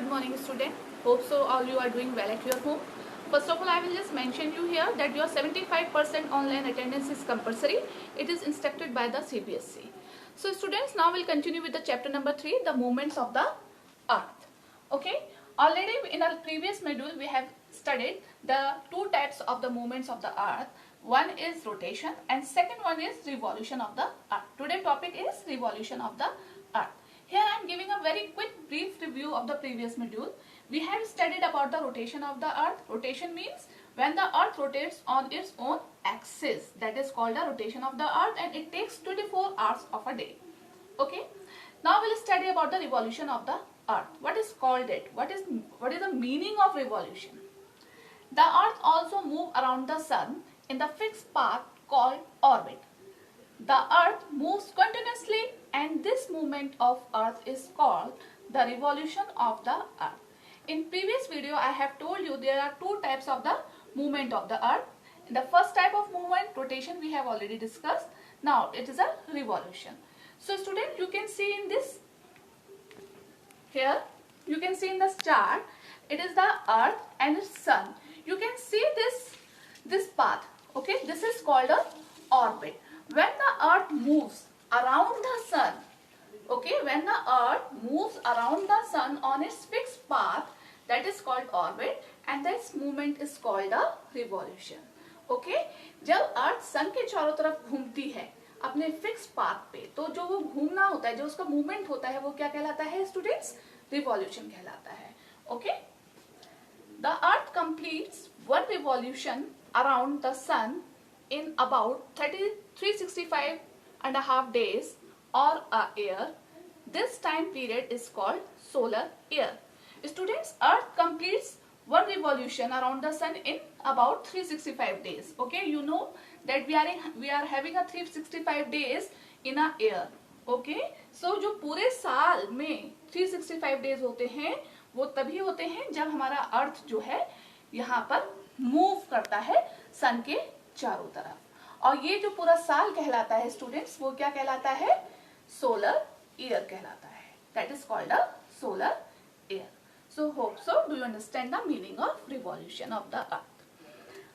morning student. Hope so all you are doing well at your home. First of all, I will just mention you here that your 75% online attendance is compulsory. It is instructed by the CBSE. So students, now we'll continue with the chapter number 3, the movements of the earth. Okay, already in our previous module we have studied the two types of the movements of the earth. One is rotation and second one is revolution of the earth. Today topic is revolution of the earth. Here I am giving a very quick brief review of the previous module. We have studied about the rotation of the earth. Rotation means when the earth rotates on its own axis, that is called the rotation of the earth, and it takes 24 hours of a day. Okay. Now we'll study about the revolution of the earth. What is called it? What is the meaning of revolution? The earth also moves around the sun in the fixed path called orbit. The earth moves continuously and this movement of earth is called the revolution of the earth. In previous video I have told you there are two types of the movement of the earth. In the first type of movement, rotation, we have already discussed. Now it is a revolution. So student, you can see in this, here you can see in this chart, it is the earth and its sun. You can see this path. Okay, this is called a orbit. When the earth moves around the sun, okay, when the earth moves around the sun on its fixed path, that is called orbit, and this movement is called a revolution. Okay, जब अर्थ सन के चारों तरफ घूमती है अपने fix path पे, तो जो वो घूमना होता है, जो उसका मूवमेंट होता है, वो क्या कहलाता है स्टूडेंट्स? रिवॉल्यूशन कहलाता है. Okay, the earth completes one revolution around the sun in about 365.5 days or a year. This time period is called solar year. Students, earth completes one revolution around the sun in about 365 days. Okay, you know that we are having a 365 days in a year. Okay, so जो पूरे साल में 365 days होते हैं वो तभी होते हैं जब हमारा अर्थ जो है यहाँ पर मूव करता है सन के चारों तरफ. और ये जो पूरा साल कहलाता है स्टूडेंट्स, वो क्या कहलाता है? सोलर ईयर कहलाता है. That is called a solar year. So hope so do you understand the meaning of revolution of the earth.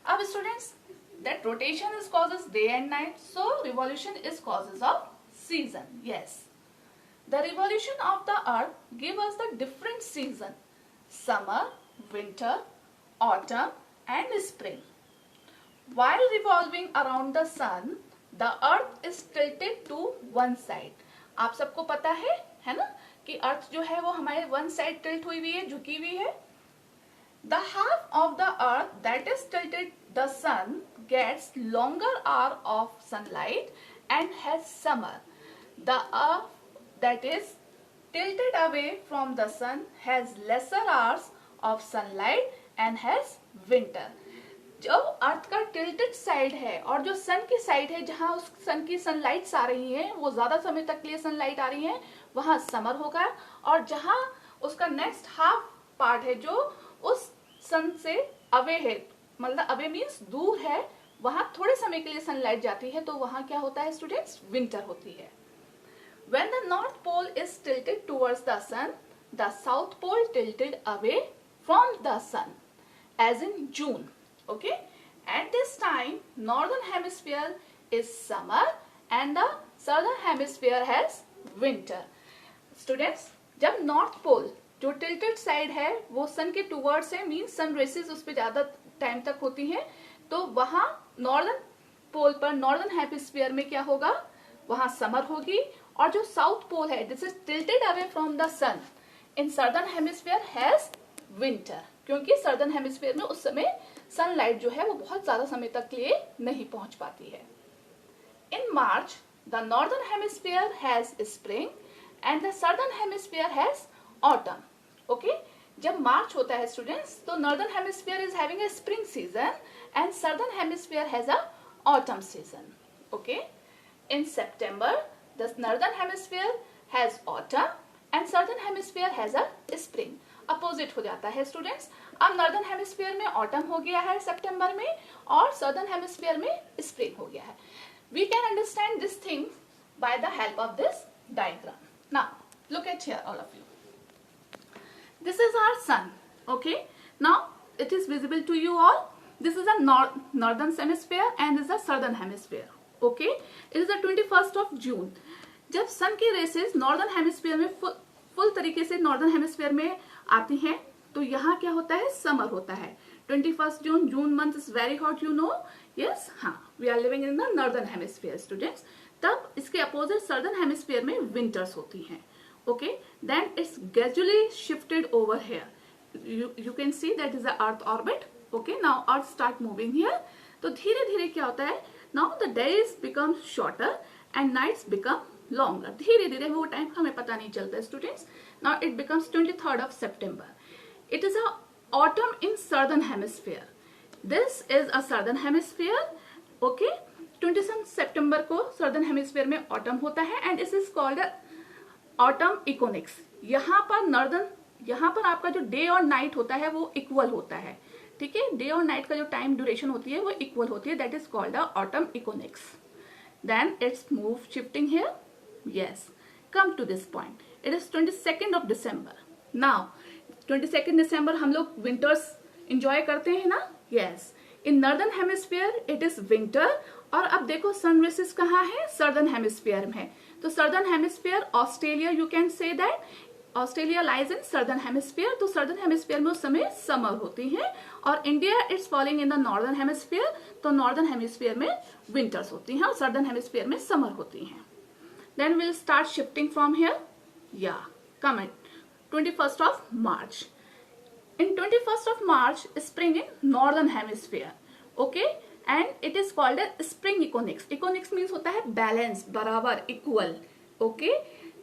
अब students, that rotation is causes day and night, so revolution is causes of season. Yes, the revolution of the earth give us the different season: summer, winter, autumn and spring. While revolving around the sun, the earth is tilted to one side. आप सबको पता है ना, कि अर्थ जो है वो हमारे one side tilt हुई है, झुकी हुई है. The half of the earth that is tilted the sun gets longer hour of sunlight and has summer. The earth that is tilted away from the sun has lesser hours of sunlight and has winter. जो अर्थ का tilted side है और जो सन की side है जहां उस सन की सनलाइट्स आ रही हैं, वो ज्यादा समय तक के लिए सनलाइट आ रही है, वहां समर होगा. और जहां उसका नेक्स्ट हाफ पार्ट है जो उस सन से अवे है, मतलब अवे मींस दूर है, वहां थोड़े समय के लिए सनलाइट जाती है, तो वहां क्या होता है स्टूडेंट्स? विंटर होती है. When the north pole is tilted towards the sun, the south pole tilted away from the sun, as in June. Okay, at this time northern hemisphere is summer and the southern hemisphere has winter. Students, जब north pole जो tilted side है वो सन के towards है, means सन races उस पर ज्यादा time तक होती हैं, तो वहां नॉर्दर्न पोल पर, नॉर्दर्न हेमिस्फीयर में क्या होगा? वहां समर होगी. और जो साउथ पोल है, this is tilted away from the sun, in southern hemisphere has winter, क्योंकि सर्दर्न हेमिस्फीयर में उस समय सनलाइट जो है वो बहुत ज्यादा समय तक के लिए नहीं पहुंच पाती है. In March the northern hemisphere has spring and the southern hemisphere has autumn. Okay, जब मार्च होता है स्टूडेंट्स, तो northern hemisphere is having a spring season and southern hemisphere has a autumn season. Okay, in September the northern hemisphere has autumn and southern hemisphere has a spring. Opposite हो जाता है students. अब northern hemisphere में autumn हो गया है सितंबर में और सदर्न हेमिस्फीयर में स्प्रिंग हो गया है. We can understand this thing by the help of this diagram. Now look at here all of you. This is our sun. Okay, now it is visible to you all. This is a northern hemisphere and this is a southern hemisphere. Okay, it is the 21st of June. जब सन की races northern hemisphere में full तरीके से northern hemisphere में आती हैं तो यहाँ क्या होता है, समर होता है. 21st June, June month is very hot, you know. Yes, हाँ, we are living in the northern hemisphere students. तब इसके अपोजिट सर्दर्न हेमिस्फीयर में विंटर्स होती हैं. Okay, then it's gradually shifted over here. you can see that is the earth orbit. Okay, now earth start moving here. तो धीरे धीरे क्या होता है, now the days become shorter and nights become longer. धीरे धीरे वो टाइम हमें पता नहीं चलता students. Now it becomes 23rd of September. It is a autumn in southern hemisphere. This is a southern hemisphere. Okay, 27 September को southern hemisphere में autumn होता है and this is called autumn equinox. यहाँ पर आपका जो डे और night होता है वो इक्वल होता है. ठीक है, डे और नाइट का जो टाइम ड्यूरेशन होती है वो इक्वल होती है. That is called autumn equinox. Then it's move shifting here. Yes, come to this point. It is 22nd of December. नाउ 22nd December हम लोग विंटर्स इंजॉय करते हैं ना. Yes, in northern hemisphere it is winter. और अब देखो सन races कहाँ है, सर्दर्न हेमिस्फीयर में. तो southern hemisphere Australia, you can say that Australia lies in southern hemisphere. तो सर्दर्न हेमिस्फीयर में उस समय समर होती है और India it's falling in the northern hemisphere. तो नॉर्दर्न हेमिस्फीयर में विंटर्स होती हैं और सर्दर्न हेमिस्फीयर में समर होती हैं. Then will start shifting from here. या come at 21st of March. In 21st of March, spring in northern hemisphere. Okay, and it is called a spring equinox. Equinox means होता है balance, बराबर, equal. Okay,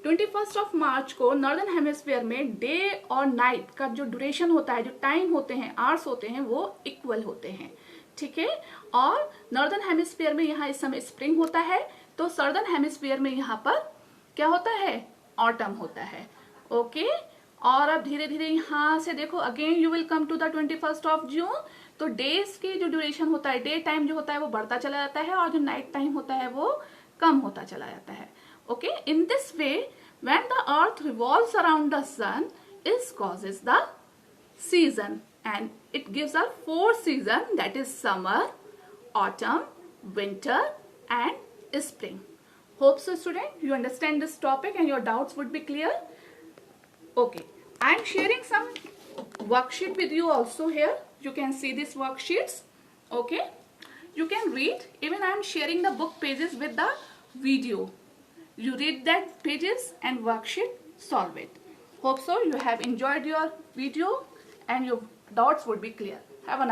21st of March को northern hemisphere में day और night का जो duration होता है, जो टाइम होते हैं, आवर्स होते हैं, वो इक्वल होते हैं. ठीक है, और नॉर्दर्न हेमिस्फीयर में यहाँ इस समय स्प्रिंग होता है. तो सर्दर्न हेमिस्फीयर में यहाँ पर क्या होता है, ऑटम होता है. ओके, और अब धीरे धीरे यहाँ से देखो again you will come to the 21st of June. तो डेज की जो ड्यूरेशन होता है, डे टाइम जो होता है वो बढ़ता चला जाता है और जो नाइट टाइम होता है वो कम होता चला जाता है. Okay, in this way, when the earth revolves around the sun, it causes the season and it gives us 4 seasons, that is summer, autumn, winter and spring. Hope so student, you understand this topic and your doubts would be clear. Okay, I am sharing some worksheet with you also here. You can see these worksheets. Okay, you can read. Even I am sharing the book pages with the video. You read that pages and worksheet, solve it. Hope so you have enjoyed your video and your doubts would be clear. Have a nice